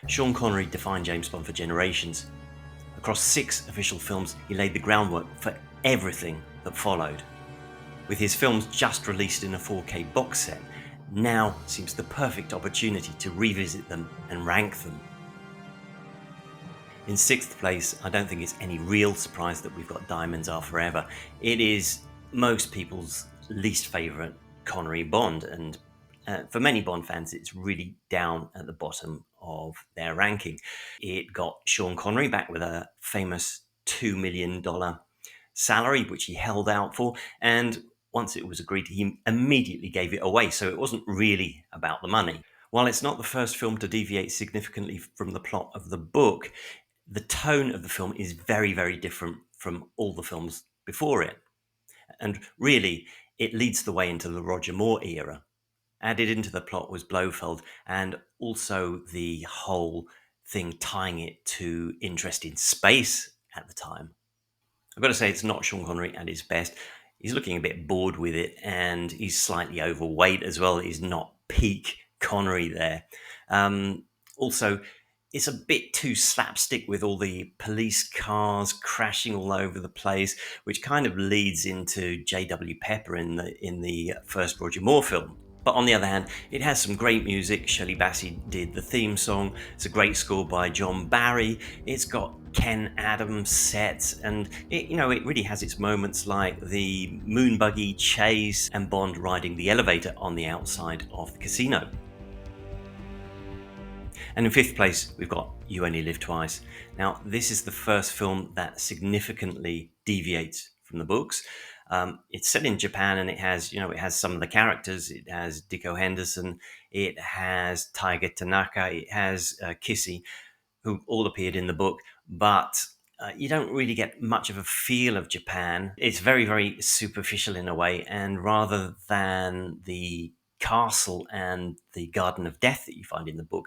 Sean Connery defined James Bond for generations. Across 6 official films, he laid the groundwork for everything that followed. With his films just released in a 4K box set, now seems the perfect opportunity to revisit them and rank them. In 6th place, I don't think it's any real surprise that we've got Diamonds Are Forever. It is most people's least favourite Connery Bond, and for many Bond fans, it's really down at the bottom of their ranking. It got Sean Connery back with a famous $2 million salary, which he held out for, and once it was agreed, he immediately gave it away, so it wasn't really about the money. While it's not the first film to deviate significantly from the plot of the book, the tone of the film is very, very different from all the films before it. And really, it leads the way into the Roger Moore era. Added into the plot was Blofeld, and also the whole thing tying it to interest in space at the time. I've got to say, it's not Sean Connery at his best. He's looking a bit bored with it, and he's slightly overweight as well. He's not peak Connery there. Also, it's a bit too slapstick with all the police cars crashing all over the place, which kind of leads into J.W. Pepper in the first Roger Moore film. But on the other hand, it has some great music. Shirley Bassey did the theme song. It's a great score by John Barry. It's got Ken Adams sets, and it really has its moments like the moon buggy chase and Bond riding the elevator on the outside of the casino. And in 5th place, we've got You Only Live Twice. Now, this is the first film that significantly deviates from the books. It's set in Japan, and it has some of the characters. It has Dicko Henderson, it has Tiger Tanaka, it has Kissy, who all appeared in the book, but you don't really get much of a feel of Japan. It's very, very superficial in a way, and rather than the castle and the Garden of Death that you find in the book,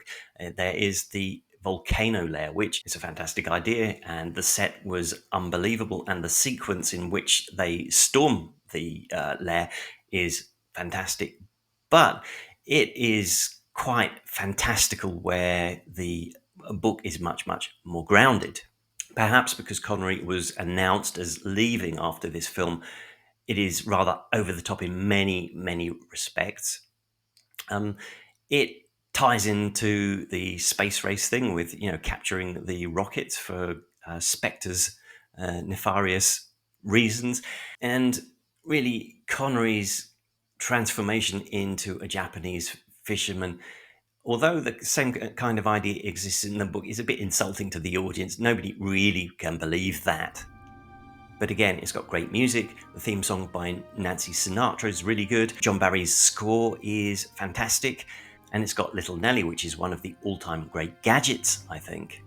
there is the volcano lair, which is a fantastic idea, and the set was unbelievable, and the sequence in which they storm the lair is fantastic. But it is quite fantastical where the book is much, much more grounded. Perhaps because Connery was announced as leaving after this film, it is rather over the top in many, many respects. It ties into the space race thing with, capturing the rockets for Spectre's nefarious reasons. And really, Connery's transformation into a Japanese fisherman, although the same kind of idea exists in the book, is a bit insulting to the audience. Nobody really can believe that. But again, it's got great music. The theme song by Nancy Sinatra is really good. John Barry's score is fantastic. And it's got Little Nelly, which is one of the all-time great gadgets, I think.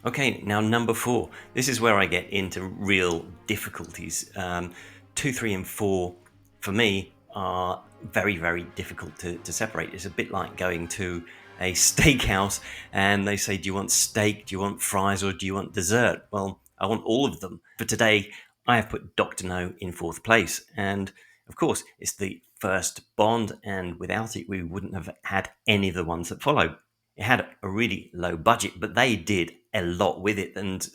Okay, now number 4. This is where I get into real difficulties. 2, 3, and 4, for me, are very, very difficult to separate. It's a bit like going to a steakhouse and they say, do you want steak, do you want fries, or do you want dessert? Well, I want all of them. For today, I have put Dr. No in 4th place. And of course, it's the first Bond, and without it, we wouldn't have had any of the ones that followed. It had a really low budget, but they did a lot with it, and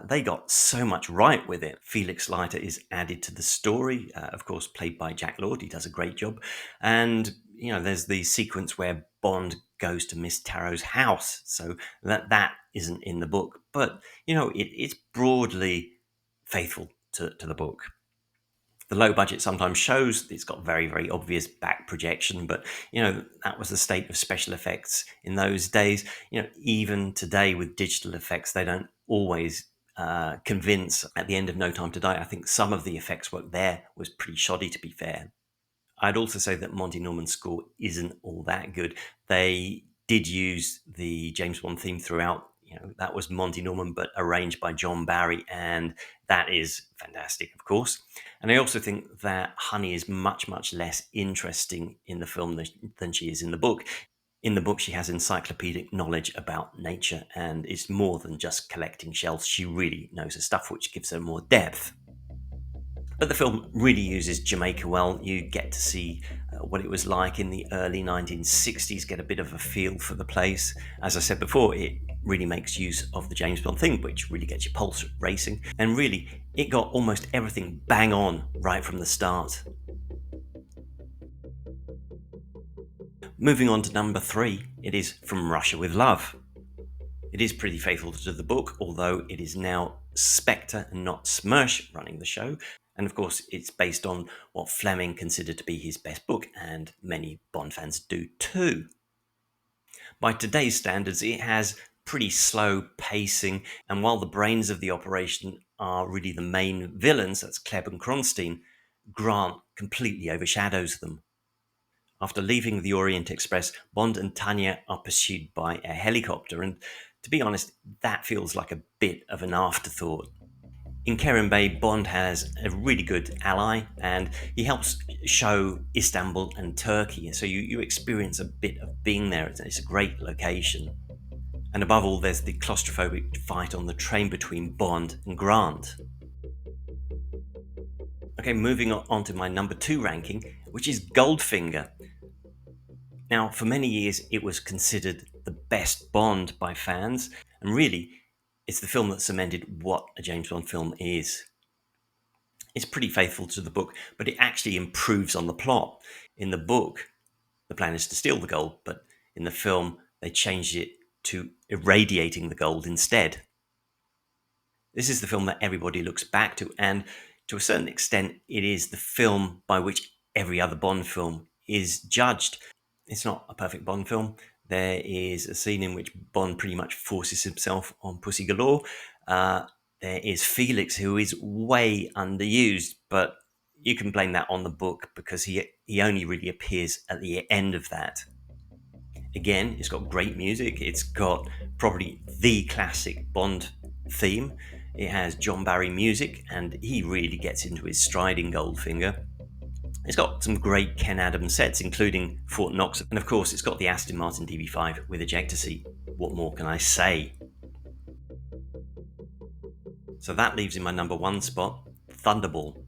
they got so much right with it. Felix Leiter is added to the story, of course, played by Jack Lord. He does a great job. And, there's the sequence where Bond goes to Miss Tarot's house, so that isn't in the book. But, it's broadly faithful to the book. The low budget sometimes shows it's got very, very obvious back projection, but that was the state of special effects in those days. Even today with digital effects, they don't always convince. At the end of No Time to Die, I think some of the effects work there was pretty shoddy, to be fair. I'd also say that Monty Norman's score isn't all that good. They did use the James Bond theme throughout. That was Monty Norman, but arranged by John Barry, and that is fantastic, of course. And I also think that Honey is much, much less interesting in the film than she is in the book. In the book, she has encyclopedic knowledge about nature, and it's more than just collecting shells. She really knows her stuff, which gives her more depth. But the film really uses Jamaica well. You get to see what it was like in the early 1960s, get a bit of a feel for the place. As I said before, it really makes use of the James Bond thing, which really gets your pulse racing. And really, it got almost everything bang on right from the start. Moving on to number 3, it is From Russia with Love. It is pretty faithful to the book, although it is now Spectre and not Smersh running the show. And of course, it's based on what Fleming considered to be his best book, and many Bond fans do too. By today's standards, it has pretty slow pacing, and while the brains of the operation are really the main villains, that's Klebb and Kronstein, Grant completely overshadows them. After leaving the Orient Express, Bond and Tanya are pursued by a helicopter, and to be honest, that feels like a bit of an afterthought. In Kerim Bey, Bond has a really good ally, and he helps show Istanbul and Turkey, so you experience a bit of being there. It's a great location. And above all, there's the claustrophobic fight on the train between Bond and Grant. Okay, moving on to my number 2 ranking, which is Goldfinger. Now, for many years, it was considered the best Bond by fans, and really, it's the film that cemented what a James Bond film is. It's pretty faithful to the book, but it actually improves on the plot. In the book, the plan is to steal the gold, but in the film, they changed it to irradiating the gold instead. This is the film that everybody looks back to, and to a certain extent, it is the film by which every other Bond film is judged. It's not a perfect Bond film. There is a scene in which Bond pretty much forces himself on Pussy Galore. There is Felix, who is way underused, but you can blame that on the book because he only really appears at the end of that. Again, it's got great music. It's got probably the classic Bond theme. It has John Barry music, and he really gets into his stride in Goldfinger. It's got some great Ken Adams sets, including Fort Knox, and of course it's got the Aston Martin DB5 with ejector seat. What more can I say? So that leaves in my number 1 spot, Thunderball.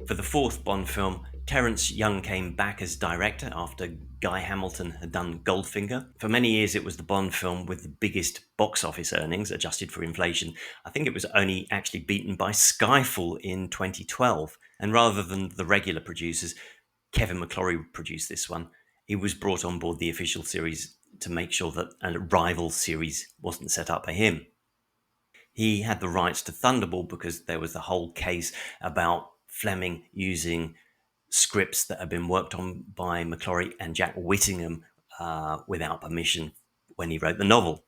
For the 4th Bond film, Terence Young came back as director after Guy Hamilton had done Goldfinger. For many years it was the Bond film with the biggest box office earnings, adjusted for inflation. I think it was only actually beaten by Skyfall in 2012. And rather than the regular producers, Kevin McClory produced this one. He was brought on board the official series to make sure that a rival series wasn't set up by him. He had the rights to Thunderball because there was the whole case about Fleming using scripts that had been worked on by McClory and Jack Whittingham without permission when he wrote the novel.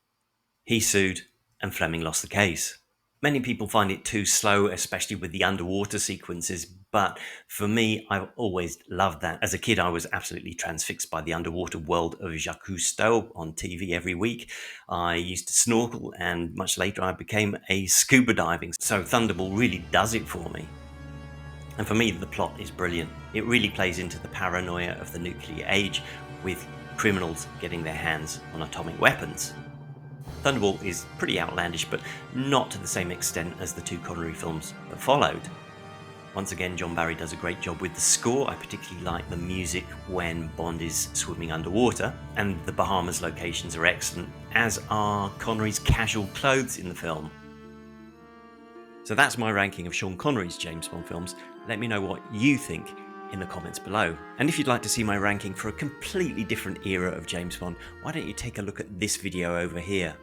He sued, and Fleming lost the case. Many people find it too slow, especially with the underwater sequences, but for me, I've always loved that. As a kid, I was absolutely transfixed by the underwater world of Jacques Cousteau on TV every week. I used to snorkel, and much later I became a scuba diving, so Thunderball really does it for me. And for me, the plot is brilliant. It really plays into the paranoia of the nuclear age, with criminals getting their hands on atomic weapons. Thunderball is pretty outlandish, but not to the same extent as the 2 Connery films that followed. Once again, John Barry does a great job with the score. I particularly like the music when Bond is swimming underwater, and the Bahamas locations are excellent, as are Connery's casual clothes in the film. So that's my ranking of Sean Connery's James Bond films. Let me know what you think in the comments below. And if you'd like to see my ranking for a completely different era of James Bond, why don't you take a look at this video over here.